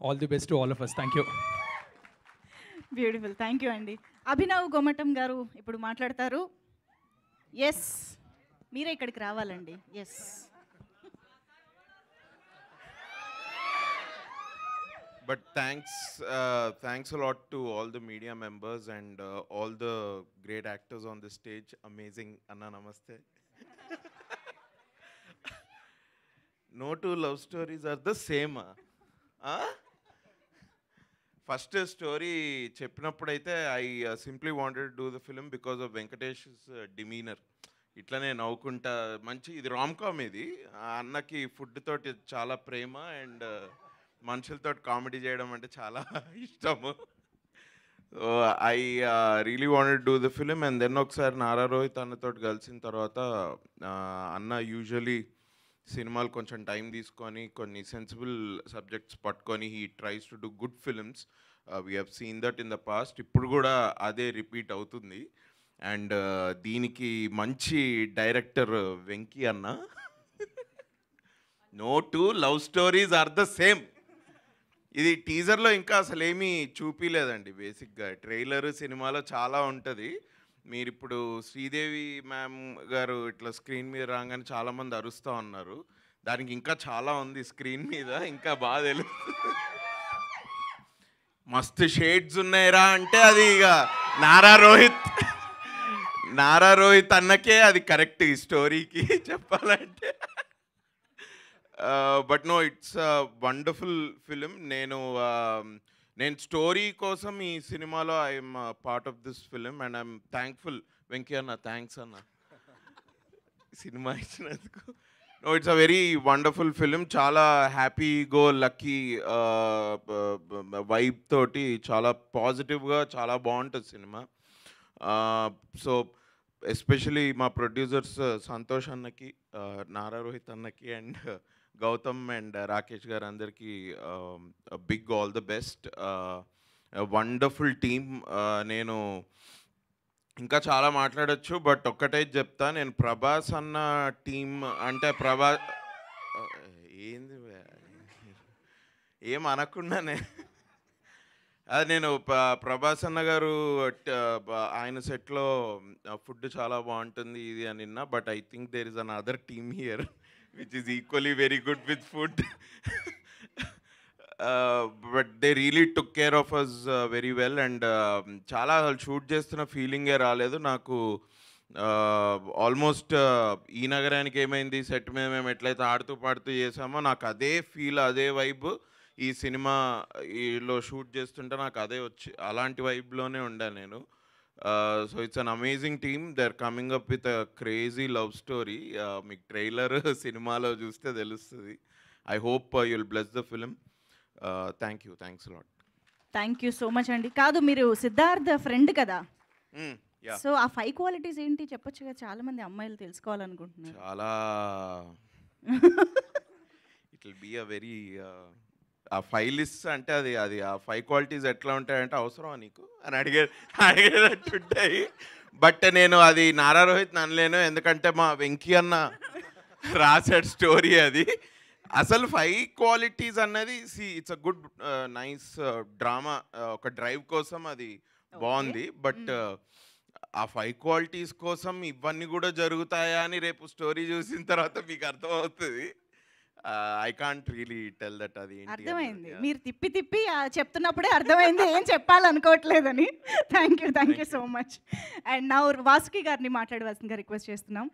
All the best to all of us. Thank you. Beautiful, thank you అండి. అభినవ్ గోమటం గారు ఇప్పుడు మాట్లాడతారు. ఎస్, మీరే ఇక్కడికి రావాలండి. Yes. But thanks a lot to all the media members and all the great actors on the stage. Amazing. Anna, namaste. No two love stories are the same. First story చెప్పినప్పుడైతే I simply wanted do the film because of Venkatesh demeanour. ఇట్లనే నవ్వుకుంటా మంచి ఇది rom com. ఇది అన్నకి food తోటి చాలా ప్రేమ and మనుషులతో కామెడీ చేయడం అంటే చాలా ఇష్టము. So I really wanted do the film and then ఒకసారి నారా రోహిత్ అన్నతో కలిసిన తర్వాత అన్న యూజువలీ సినిమాలు కొంచెం టైం తీసుకొని కొన్ని సెన్సిబుల్ సబ్జెక్ట్స్ పట్టుకొని he tries to do good films. We have seen that in the past. ఇప్పుడు కూడా అదే రిపీట్ అవుతుంది. అండ్ దీనికి మంచి డైరెక్టర్ వెంకీ అన్న. No two love stories are the same. ఇది టీజర్లో ఇంకా అసలు ఏమీ చూపించలేదండి. బేసిక్గా ట్రైలర్ సినిమాలో చాలా ఉంటుంది. మీరు ఇప్పుడు శ్రీదేవి మ్యామ్ గారు ఇట్లా స్క్రీన్ మీద రాగానే చాలామంది అరుస్తూ ఉన్నారు. దానికి ఇంకా చాలా ఉంది స్క్రీన్ మీద, ఇంకా బాగా తెలుస్తుంది. మస్తు షేడ్స్ ఉన్నాయిరా అంటే అది ఇక నారా రోహిత్ అన్నకే అది కరెక్ట్ ఈ స్టోరీకి చెప్పాలంటే. But no, it's wonderful film. నేను స్టోరీ కోసం ఈ సినిమాలో I'm part of this film and I'm thankful. Venky అన్న, థ్యాంక్స్ అన్న సినిమా ఇచ్చినందుకు. No, it's a very wonderful film. చాలా హ్యాపీ గో లక్కీ వైబ్ తోటి చాలా పాజిటివ్గా చాలా బాగుంటుంది సినిమా. సో ఎస్పెషలీ మా ప్రొడ్యూసర్స్ సంతోష్ అన్నకి, నారా రోహిత్ అన్నకి అండ్ గౌతమ్ అండ్ రాకేష్ గారు అందరికీ big all the best. Wonderful team. నేను ఇంకా చాలా మాట్లాడచ్చు, బట్ ఒక్కటే చెప్తా. నేను ప్రభాస్ అన్న టీం అంటే ఏంది ఏం అనకుండానే అది నేను ప్రభాస్ అన్న గారు ఆయన సెట్లో ఫుడ్ చాలా బాగుంటుంది ఇది అని విన్నా. But I think there is another team here which is equally very good with food. But they really took care of us very well and చాలా షూట్ చేస్తున్న ఫీలింగే రాలేదు నాకు. ఆల్మోస్ట్ ఈ నగరానికి ఏమైంది సెట్ మీద మేము ఎట్లయితే ఆడుతూ పాడుతూ చేసామో నాకు అదే ఫీల్, అదే వైబ్ ఈ సినిమాలో షూట్ చేస్తుంటే నాకు అదే అలాంటి వైబ్లోనే ఉండా నేను. So it's an amazing team. They are coming up with a crazy love story. మీకు ట్రైలర్ సినిమాలో చూస్తే తెలుస్తుంది. I hope you'll bless the film. Thank you, thanks lot. Thank you so much అండి. కాదు, మీరు సిద్ధార్థ్ ఫ్రెండ్ కదా, సో ఆ 5 qualities ఏంటి చెప్పొచ్చు కదా, చాలా మంది అమ్మాయిలు తెలుసుకోవాలనుకుంటున్నారు. చాలా it will be a very uh 5 list అంటే అది ఆ 5 క్వాలిటీస్ ఎట్లా ఉంటాయంటే అవసరమా నీకు అని అడిగేటట్టుంటాయి. బట్ నేను అది నారా రోహిత్ అనలేను, ఎందుకంటే మా వెంకీ అన్న రాసాడు స్టోరీ అది. అసలు 5 క్వాలిటీస్ అన్నది it's a good nice drama, ఒక డ్రైవ్ కోసం అది బాగుంది. బట్ ఆ 5 క్వాలిటీస్ కోసం ఇవన్నీ కూడా జరుగుతాయా అని రేపు స్టోరీ చూసిన తర్వాత మీకు అర్థమవుతుంది. I can't really tell that. అది అర్థమైంది, మీరు తిప్పి చెప్తున్నప్పుడే అర్థమైంది ఏం చెప్పాలనుకోవట్లేదని. Thank you so much. And నా వాసుకి గారిని మాట్లాడవలసిందిగా రిక్వెస్ట్ చేస్తున్నాం.